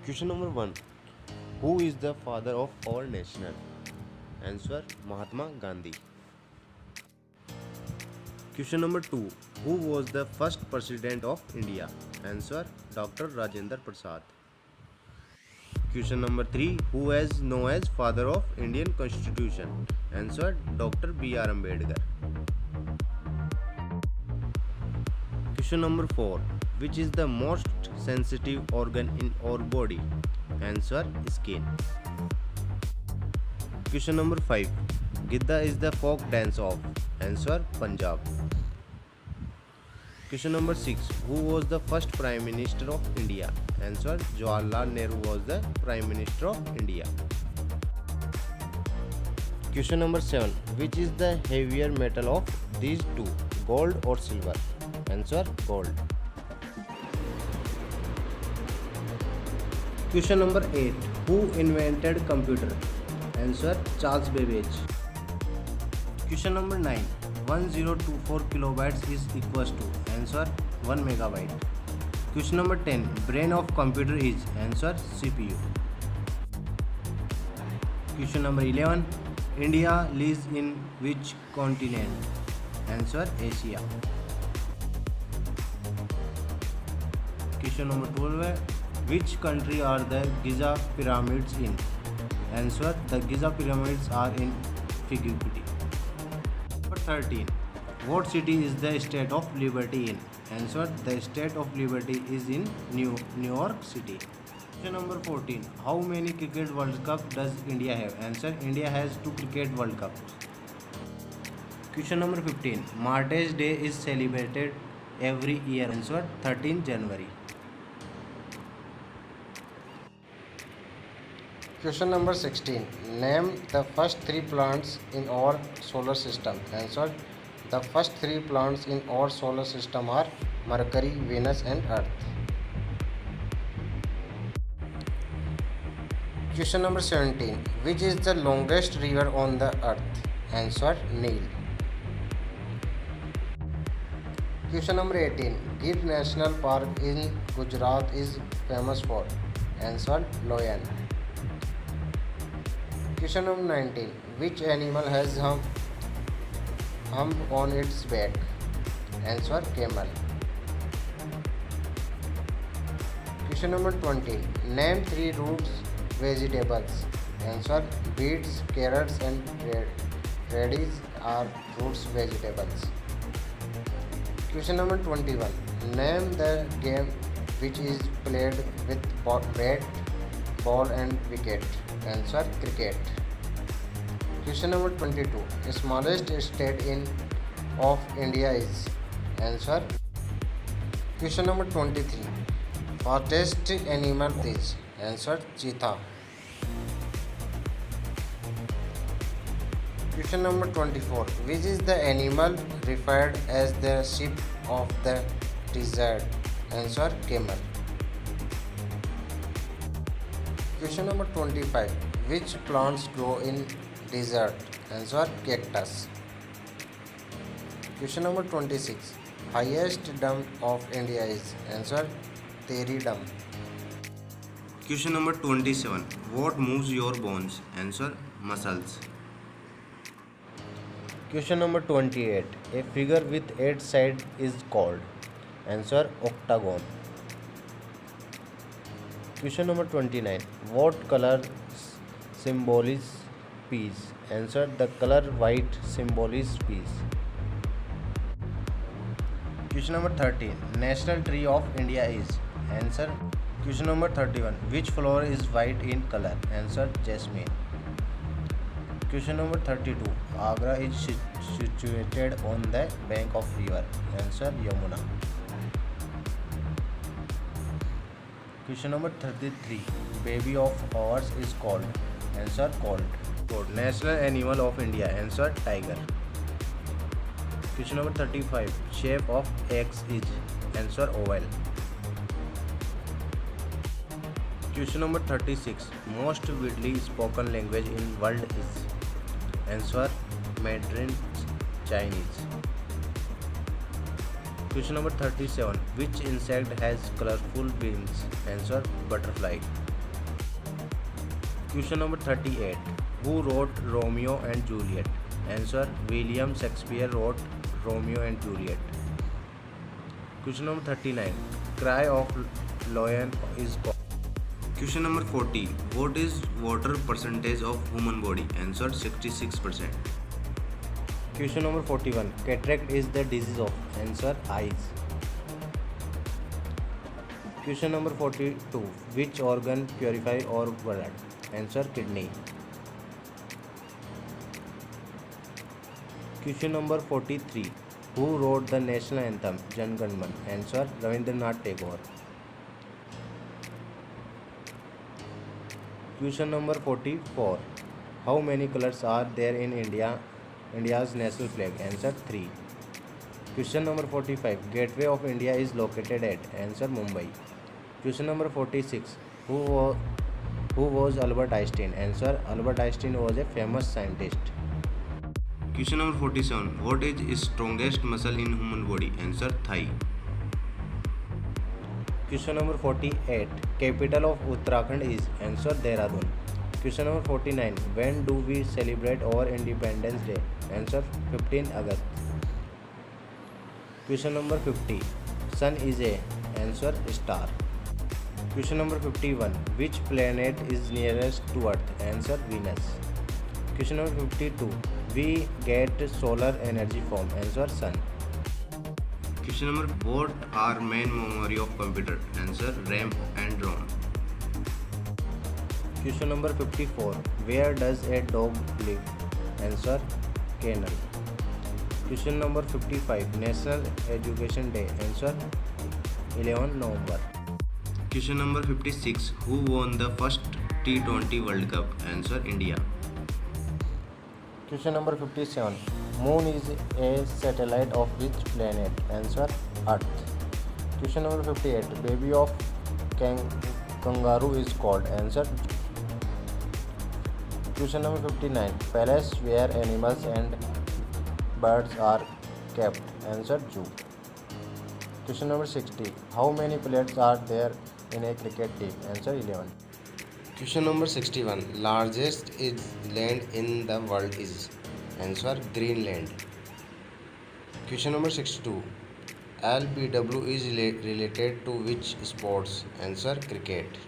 Question number 1. Who is the father of our nation? Answer: Mahatma Gandhi. Question number 2. Who was the first president of India? Answer: Dr. Rajendra Prasad. Question number 3. Who is known as father of Indian Constitution? Answer: Dr. B.R. Ambedkar. Question number 4. Which is the most sensitive organ in our body? Answer: skin. Question number 5. Gidda is the folk dance of? Answer: Punjab. Question number 6. Who was the first Prime Minister of India? Answer: Jawaharlal Nehru was the Prime Minister of India. Question number 7. Which is the heavier metal of these two, gold or silver? Answer: gold. Question number 8. Who invented computer? Answer: Charles Babbage. Question number 9. 1024 kilobytes is equals to? Answer: 1 megabyte. Question number 10. Brain of computer is? Answer: CPU. Question number 11. India lies in which continent? Answer: Asia. Question number 12. Which country are the Giza pyramids in? Answer: the Giza pyramids are in Egypt. Number 13. What city is the State of Liberty in? Answer: the State of Liberty is in New York City. Question number 14. How many cricket World Cup does India have? Answer: India has 2 cricket World Cups. Question number 15. Martyrs Day is celebrated every year. Answer: 13 January. Question number 16. Name the first 3 planets in our solar system. Answer: the first 3 planets in our solar system are Mercury, Venus and Earth. Question number 17. Which is the longest river on the earth? Answer: Nile. Question number 18. Gir National Park in Gujarat is famous for? Answer: Loyan. Question number 19. Which animal has hump on its back? Answer: camel. Question number 20. Name 3 roots vegetables. Answer: beets, carrots and radish are roots vegetables. Question number 21. Name the game which is played with bat, ball and wicket. Answer: cricket. Question number 22. The smallest state of India is? Answer: question number 23. Fastest animal is? Answer: cheetah. Question number 24. Which is the animal referred as the sheep of the desert? Answer: camel. Question number 25. Which plants grow in desert? Answer: cactus. Question number 26. Highest dam of India is? Answer: Teri Dam. Question number 27. What moves your bones? Answer: muscles. Question number 28. A figure with 8 sides is called? Answer: octagon. Question number 29. What color symbolizes peace? Answer: the color white symbolizes peace. Question number 30. National tree of India is? Answer: question number 31. Which flower is white in color? Answer: jasmine. Question number 32. Agra is situated on the bank of river? Answer: Yamuna. Question number 33. Baby of ours is called? Answer: colt. National animal of India? Answer: tiger. Question number 35. Shape of X is? Answer: oval. Question number 36. Most widely spoken language in world is? Answer: Mandarin Chinese. Question number 37. Which insect has colorful wings? Answer: butterfly. Question number 38. Who wrote Romeo and Juliet? Answer: William Shakespeare wrote Romeo and Juliet. Question number 39. Cry of Lion is called. Question number 40. What is water percentage of human body? Answer: 66%. Question number 41. Cataract is the disease of. Answer: eyes. Question number 42. Which organ purify or blood? Answer: kidney. Question number 43. Who wrote the national anthem Jan Gan Man? Answer: Ravindranath Tagore. Question number 44. How many colors are there in India's national flag? Answer: 3. Question number 45. Gateway of India is located at. Answer: Mumbai. Question number 46. Who was Albert Einstein? Answer: Albert Einstein was a famous scientist. Question number 47. What is the strongest muscle in human body? Answer: thigh. Question number 48. Capital of Uttarakhand is. Answer: Dehradun. Question number 49. When do we celebrate our Independence Day? Answer: 15 August. Question number 50. Sun is a. Answer: star. Question number 51. Which planet is nearest to Earth? Answer: Venus. Question number 52. We get solar energy from. Answer: sun. Question number: what are main memory of computer? Answer: RAM and ROM. Question number 54. Where does a dog live? Answer: kennel. Question number 55. National Education Day. Answer: 11 November. Question number 56. Who won the first T20 World Cup? Answer: India. Question number 57. Moon is a satellite of which planet? Answer: Earth. Question number 58. Baby of kangaroo is called. Answer: Question number 59. Palace where animals and birds are kept. Answer: zoo. Question number 60. How many players are there in a cricket team? Answer: 11. Question number 61. Largest land in the world is. Answer: Greenland. Question number 62. LBW is related to which sports? Answer: cricket.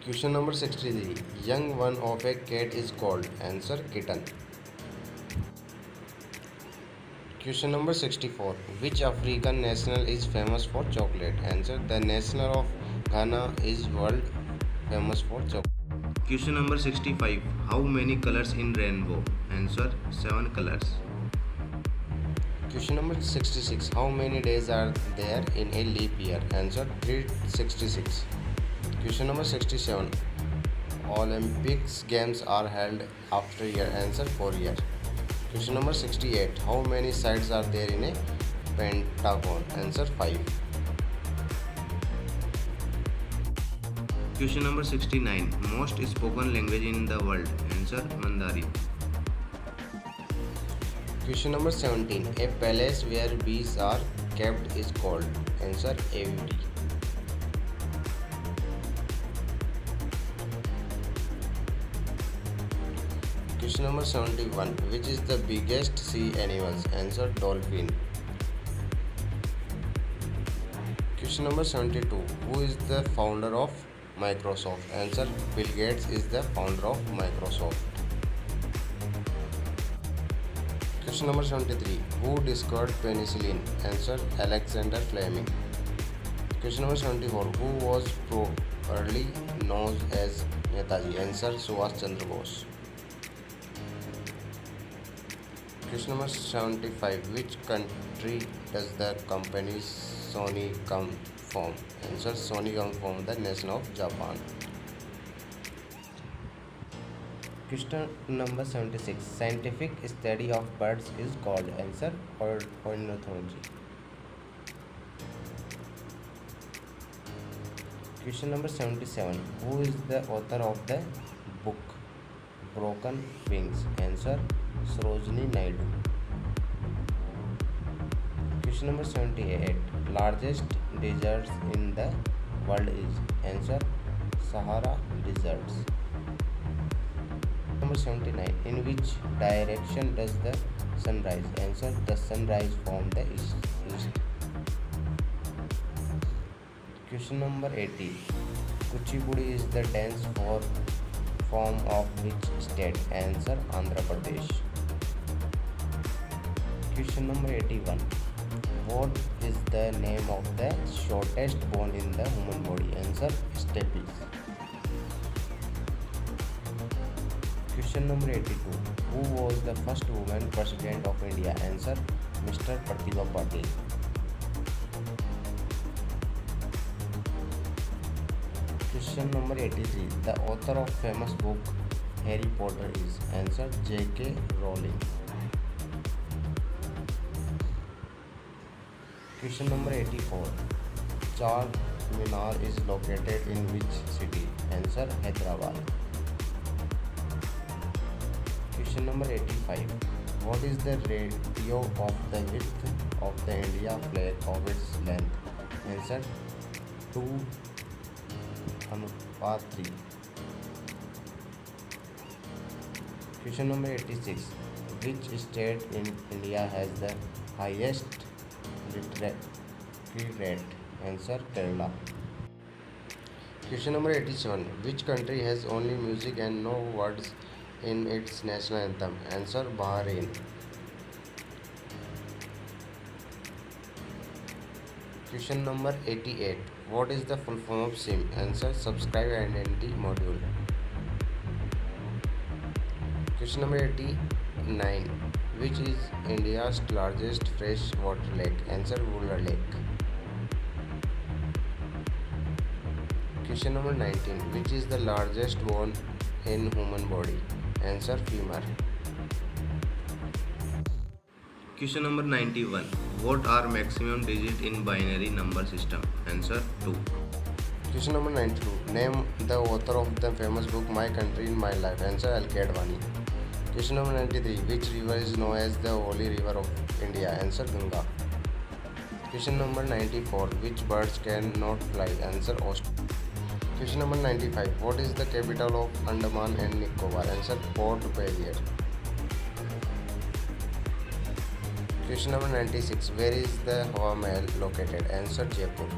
Question number 63. Young one of a cat is called. Answer: kitten. Question number 64. Which African national is famous for chocolate? Answer: the national of Ghana is world famous for chocolate. Question number 65. How many colors in rainbow? Answer: 7 colors. Question number 66. How many days are there in a leap year? Answer: 366. Question number 67. Olympics games are held after year. Answer: 4 years. Question number 68. How many sides are there in a pentagon? Answer: 5. Question number 69. Most spoken language in the world? Answer: Mandarin. Question number 17. A palace where bees are kept is called. Answer: aviary. Question number 71. Which is the biggest sea animals? Answer: dolphin. Question number 72. Who is the founder of Microsoft? Answer: Bill Gates is the founder of Microsoft. Question number 73. Who discovered penicillin? Answer: Alexander Fleming. Question number 74. Who was properly known as Netaji? Answer: Subhash Chandra Bose. Question number 75. Which country does the company Sony come from? Answer: Sony comes from the nation of Japan. Question number 76. Scientific study of birds is called. Answer: ornithology. Question number 77. Who is the author of the book Broken Wings? Answer: Sarojini Naidu. Question number 78. Largest deserts in the world is. Answer: Sahara deserts. number 79. In which direction does the sun rise? Answer: the sun rise from the east. Question number 80. Kuchipudi is the dance form of which state? Answer: Andhra Pradesh. Question number 81. What is the name of the shortest bone in the human body? Answer: stapes. Question number 82. Who was the first woman president of India? Answer: Mr. Pratibha Patil. Question number 83. The author of famous book Harry Potter is? Answer: J.K. Rowling. Question number 84. Char Minar is located in which city? Answer: Hyderabad. Question number 85. What is the ratio of the width of the India flag of its length? Answer: 2:3. Question number 86. Which state in India has the highest literacy rate? Answer: Kerala. Question number 87. Which country has only music and no words in its national anthem? Answer: Bahrain. Question number 88. What is the full form of SIM? Answer: Subscriber Identity Module. Question number 89. Which is India's largest freshwater lake? Answer: Wular Lake. Question number 19. Which is the largest bone in human body? Answer: femur. Question number 91. What are maximum digits in binary number system? Answer: 2. Question number 92. Name the author of the famous book My Country in My Life. Answer: L.K. Advani. Question number 93. Which river is known as the Holy River of India? Answer: Ganga. Question number 94. Which birds can not fly? Answer: ostrich. Question number 95. What is the capital of Andaman and Nicobar? Answer: Port Blair. Question number 96. Where is the Hawa Mahal located? Answer: Jaipur.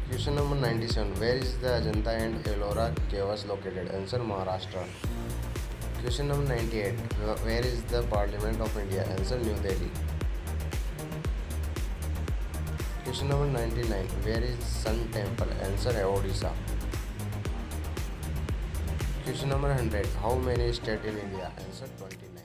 Question number 97. Where is the Ajanta and Ellora caves located? Answer: Maharashtra. Question number 98. Where is the Parliament of India? Answer: New Delhi. Question number 99. Where is Sun Temple? Answer: Odisha. Question number 100. How many states in India? Answer: 29.